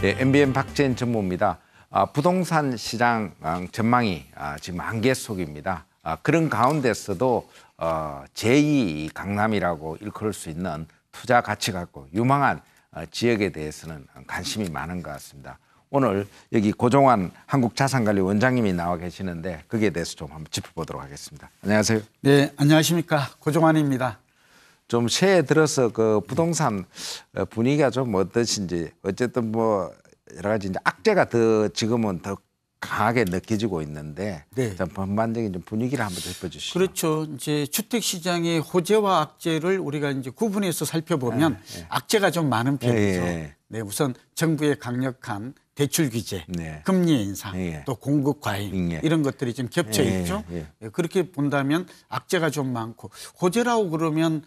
예, MBN 박재인 전무입니다. 부동산 시장 전망이 지금 안개 속입니다. 그런 가운데서도 제2 강남이라고 일컬을 수 있는 투자 가치 갖고 유망한 지역에 대해서는 관심이 많은 것 같습니다. 오늘 여기 고종환 한국자산관리 원장님이 나와 계시는데 거기에 대해서 좀 한번 짚어보도록 하겠습니다. 안녕하세요. 네, 안녕하십니까. 고종환입니다. 좀 새해 들어서 그 부동산 분위기가 좀 어떠신지, 어쨌든 뭐 여러 가지 이제 악재가 더 지금은 더 강하게 느껴지고 있는데, 네. 좀 전반적인 좀 분위기를 한번 짚어주시죠. 그렇죠. 이제 주택 시장의 호재와 악재를 우리가 이제 구분해서 살펴보면 악재가 좀 많은 편이죠. 네, 우선 정부의 강력한 대출 규제, 금리 인상, 또 공급 과잉 이런 것들이 좀 겹쳐 있죠. 그렇게 본다면 악재가 좀 많고, 호재라고 그러면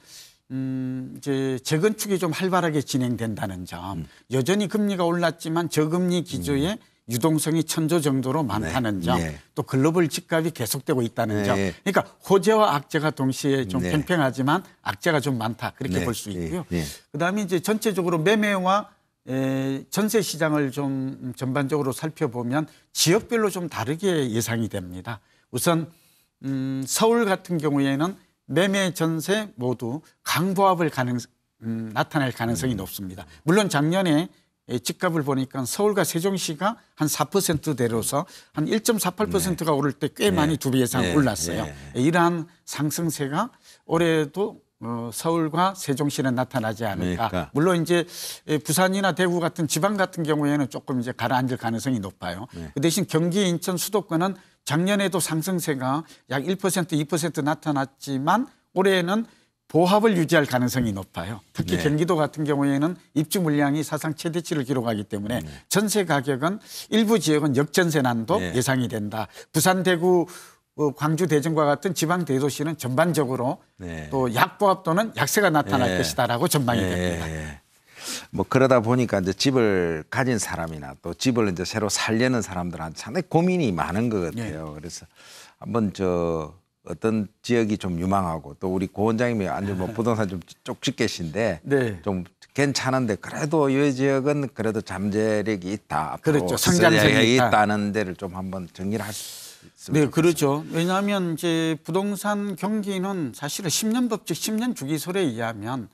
이제 재건축이 좀 활발하게 진행된다는 점, 여전히 금리가 올랐지만 저금리 기조에 유동성이 천조 정도로 많다는 점, 또 글로벌 집값이 계속되고 있다는 점. 그러니까 호재와 악재가 동시에 좀 팽팽하지만 악재가 좀 많다, 그렇게 볼 수 있고요. 그다음에 이제 전체적으로 매매와 전세 시장을 좀 전반적으로 살펴보면 지역별로 좀 다르게 예상이 됩니다. 우선 서울 같은 경우에는 매매 전세 모두 강보합을 나타낼 가능성이 높습니다. 물론 작년에 집값을 보니까 서울과 세종시가 한 4%대로서 한 1.48%가 오를 때 꽤 많이 2배 이상 올랐어요. 이러한 상승세가 올해도 서울과 세종시는 나타나지 않을까. 그러니까. 물론 이제 부산이나 대구 같은 지방 같은 경우에는 조금 이제 가라앉을 가능성이 높아요. 그 대신 경기, 인천, 수도권은 작년에도 상승세가 약 1%, 2% 나타났지만 올해는 보합을 유지할 가능성이 높아요. 특히 경기도 같은 경우에는 입주 물량이 사상 최대치를 기록하기 때문에 전세 가격은 일부 지역은 역전세 난도 예상이 된다. 부산, 대구, 광주, 대전과 같은 지방 대도시는 전반적으로 또 약보합 또는 약세가 나타날 것이다라고 전망이 됩니다. 뭐 그러다 보니까 이제 집을 가진 사람이나 또 집을 이제 새로 살려는 사람들한테 상당히 고민이 많은 것 같아요. 그래서 한번 어떤 지역이 좀 유망하고 또 우리 고 원장님이 완전 뭐 부동산 좀 쪽집 계신데 좀 괜찮은데 그래도 이 지역은 그래도 잠재력이 있다. 그렇죠. 성장성이 있다는 데를 좀 한번 정리를 할 수 있으면 네, 그렇죠. 왜냐하면 이제 부동산 경기는 사실은 10년 법칙, 10년 주기설에 의하면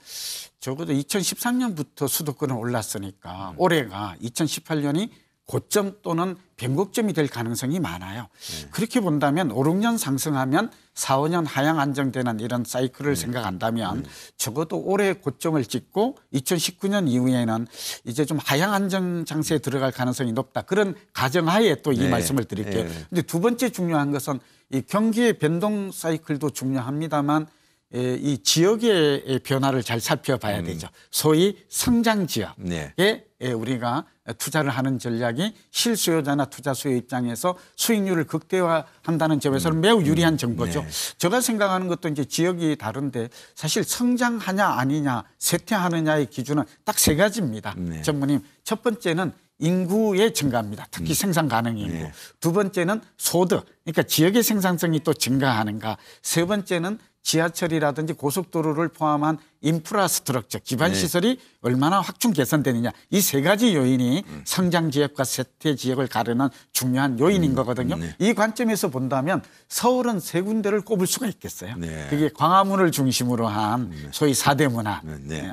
적어도 2013년부터 수도권은 올랐으니까 올해가 2018년이 고점 또는 변곡점이 될 가능성이 많아요. 그렇게 본다면 5, 6년 상승하면 4, 5년 하향 안정되는 이런 사이클을 생각한다면 적어도 올해 고점을 찍고 2019년 이후에는 이제 좀 하향 안정 장세에 들어갈 가능성이 높다. 그런 가정하에 또 이 말씀을 드릴게요. 근데 두 번째 중요한 것은 이 경기의 변동 사이클도 중요합니다만 이 지역의 변화를 잘 살펴봐야 되죠. 소위 성장 지역에 우리가 투자를 하는 전략이 실수요자나 투자 수요 입장에서 수익률을 극대화한다는 점에서는 매우 유리한 정보죠. 제가 생각하는 것도 이제 지역이 다른데 사실 성장하냐 아니냐 쇠퇴하느냐의 기준은 딱 세 가지입니다. 전무님, 첫 번째는 인구의 증가입니다. 특히 생산 가능 인구. 두 번째는 소득, 그러니까 지역의 생산성이 또 증가하는가. 세 번째는 지하철이라든지 고속도로를 포함한 인프라스트럭처 기반 시설이 얼마나 확충 개선되느냐. 이 세 가지 요인이 성장 지역과 쇠퇴 지역을 가르는 중요한 요인인 거거든요. 이 관점에서 본다면 서울은 세 군데를 꼽을 수가 있겠어요. 그게 광화문을 중심으로 한 소위 4대 문화.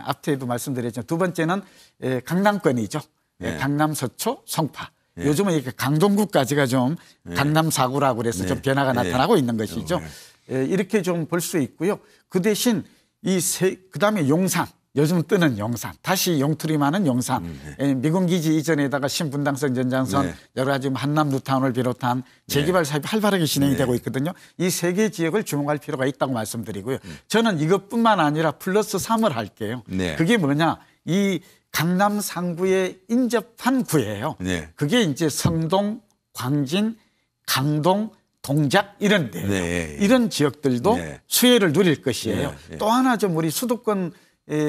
앞에도 말씀드렸지만 두 번째는 강남권이죠. 강남, 서초, 송파. 요즘은 이렇게 강동구까지가 좀 강남 4구라고 그래서 좀 변화가 나타나고 있는 것이죠. 이렇게 좀 볼 수 있고요. 그 대신 그다음에 용산, 요즘 뜨는 용산, 다시 용투리 많은 용산, 미군 기지 이전에다가 신분당선 전장선 여러 가지 한남 뉴타운을 비롯한 재개발 사업이 활발하게 진행이 되고 있거든요. 이 세 개 지역을 주목할 필요가 있다고 말씀드리고요. 저는 이것뿐만 아니라 플러스 3을 할게요. 그게 뭐냐? 이 강남 상구에 인접한 구예요. 그게 이제 성동, 광진, 강동, 동작 이런 데 이런 지역들도 수혜를 누릴 것이에요. 또 하나 좀 우리 수도권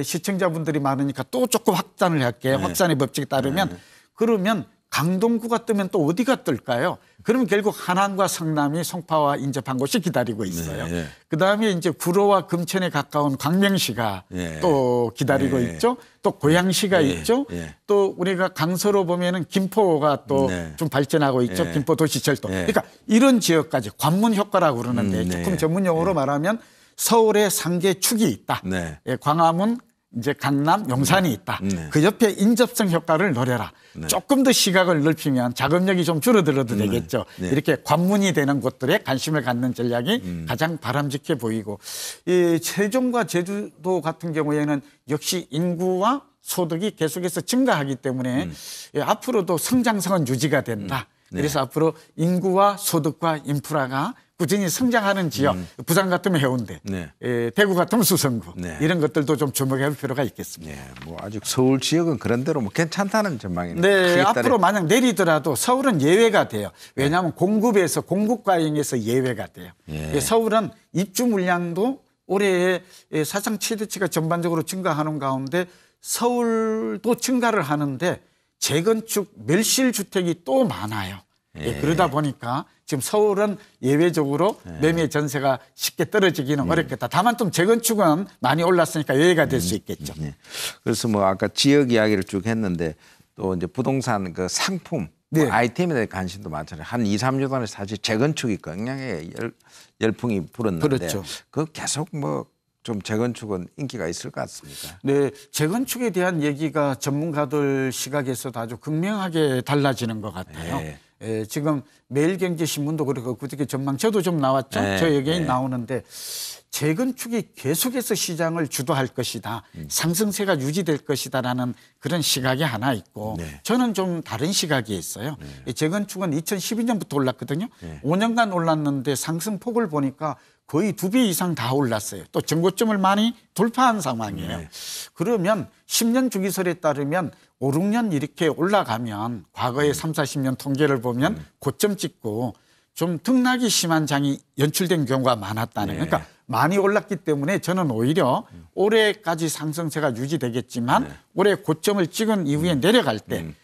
시청자분들이 많으니까 또 조금 확장을 할게요. 확산의 법칙에 따르면 그러면 강동구가 뜨면 또 어디가 뜰까요? 그러면 결국 한안과 성남이 송파와 인접한 곳이 기다리고 있어요. 네, 예. 그다음에 이제 구로와 금천에 가까운 광명시가 예. 또 기다리고 예. 있죠. 또 고양시가 예. 있죠. 예. 또 우리가 강서로 보면은 김포가 또 좀 네. 발전하고 있죠. 예. 김포 도시철도. 예. 그러니까 이런 지역까지 관문 효과라고 그러는데 네. 조금 전문 용어로 말하면 서울에 상계축이 있다. 네. 예, 광화문, 이제 강남, 용산이 있다. 네. 그 옆에 인접성 효과를 노려라. 네. 조금 더 시각을 넓히면 자금력이 좀 줄어들어도 되겠죠. 네. 이렇게 관문이 되는 곳들에 관심을 갖는 전략이 가장 바람직해 보이고, 이 세종과 제주도 같은 경우에는 역시 인구와 소득이 계속해서 증가하기 때문에 예, 앞으로도 성장성은 유지가 된다. 네. 그래서 앞으로 인구와 소득과 인프라가 꾸준히 성장하는 지역, 부산 같으면 해운대, 네. 예, 대구 같으면 수성구, 네. 이런 것들도 좀 주목해 볼 필요가 있겠습니다. 예, 뭐 아직 서울 지역은 그런 대로 뭐 괜찮다는 전망이네요. 네, 크게 앞으로 따라- 만약 내리더라도 서울은 예외가 돼요. 왜냐하면 공급에서 공급과잉에서 예외가 돼요. 예. 예, 서울은 입주 물량도 올해 사상 최대치가 전반적으로 증가하는 가운데 서울도 증가를 하는데 재건축 멸실 주택이 또 많아요. 예, 그러다 보니까 지금 서울은 예외적으로 매매 전세가 쉽게 떨어지기는 어렵겠다. 다만 좀 재건축은 많이 올랐으니까 예외가 될 수 있겠죠. 예. 그래서 뭐 아까 지역 이야기를 쭉 했는데 또 이제 부동산 그 상품 뭐 네. 아이템에 대한 관심도 많잖아요. 한 2, 3년 전에 사실 재건축이 굉장히 열풍이 불었는데 그렇죠. 그 계속 뭐 좀 재건축은 인기가 있을 것 같습니까? 네, 재건축에 대한 얘기가 전문가들 시각에서도 아주 극명하게 달라지는 것 같아요. 네. 예, 지금 매일경제신문도 그렇고 그저께 전망처도 좀 나왔죠. 네. 저 여기에 네. 나오는데 재건축이 계속해서 시장을 주도할 것이다. 상승세가 유지될 것이다라는 그런 시각이 하나 있고 네. 저는 좀 다른 시각이 있어요. 이 재건축은 2012년부터 올랐거든요. 5년간 올랐는데 상승폭을 보니까 거의 2배 이상 다 올랐어요. 또 정고점을 많이 돌파한 상황이에요. 그러면 10년 주기설에 따르면 5, 6년 이렇게 올라가면 과거의 3, 40년 통계를 보면 고점 찍고 좀 등락이 심한 장이 연출된 경우가 많았다는. 그러니까 많이 올랐기 때문에 저는 오히려 올해까지 상승세가 유지되겠지만 올해 고점을 찍은 이후에 내려갈 때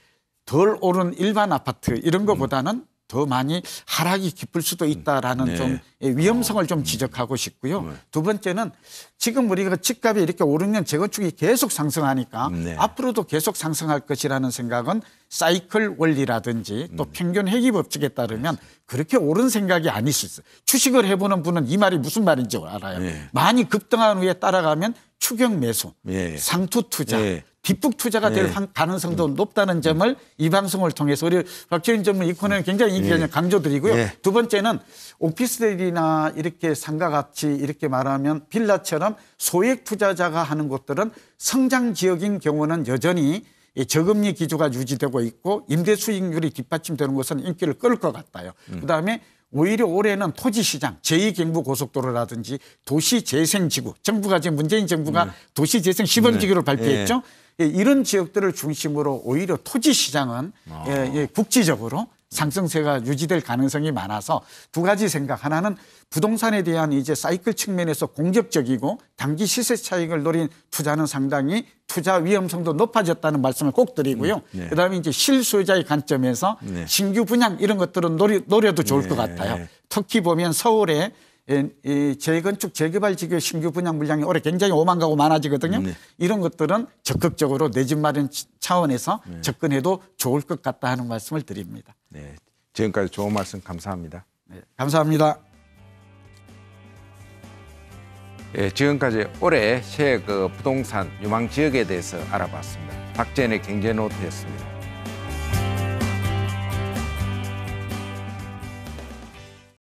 덜 오른 일반 아파트 이런 것보다는 더 많이 하락이 깊을 수도 있다라는 네. 좀 위험성을 좀 지적하고 싶고요. 두 번째는 지금 우리가 집값이 이렇게 5, 6년 재건축이 계속 상승하니까 네. 앞으로도 계속 상승할 것이라는 생각은 사이클 원리라든지 또 평균 회귀 법칙에 따르면 그렇게 옳은 생각이 아닐 수 있어요. 추식을 해보는 분은 이 말이 무슨 말인지 알아요. 네. 많이 급등한 후에 따라가면 추격 매수, 네. 상투 투자, 네. 뒷북 투자가 될 가능성도 높다는 점을 이 방송을 통해서 우리 박지원 전문 이 코너는 굉장히 인기가 강조드리고요. 예. 두 번째는 오피스텔이나 이렇게 상가 같이 이렇게 말하면 빌라처럼 소액 투자자가 하는 곳들은 성장 지역인 경우는 여전히 이 저금리 기조가 유지되고 있고 임대 수익률이 뒷받침되는 것은 인기를 끌 것 같아요. 그다음에 오히려 올해는 토지시장, 제2경부고속도로라든지 도시재생지구, 정부가 지금 문재인 정부가 도시재생 시범지구를 발표했죠. 예, 이런 지역들을 중심으로 오히려 토지시장은 국지적으로 상승세가 유지될 가능성이 많아서 두 가지 생각. 하나는 부동산에 대한 이제 사이클 측면에서 공격적이고 단기 시세 차익을 노린 투자는 상당히 투자 위험성도 높아졌다는 말씀을 꼭 드리고요. 그다음에 이제 실수요자의 관점에서 신규 분양 이런 것들은 노려도 좋을 것 같아요. 특히 보면 서울에 이 재건축 재개발 지구 신규 분양 물량이 올해 굉장히 5만 가구 많아지거든요. 이런 것들은 적극적으로 내 집 마련 차원에서 접근해도 좋을 것 같다 하는 말씀을 드립니다. 네. 지금까지 좋은 말씀 감사합니다. 네, 감사합니다. 예, 지금까지 올해 새 그 부동산 유망 지역에 대해서 알아봤습니다. 박재현의 경제노트였습니다.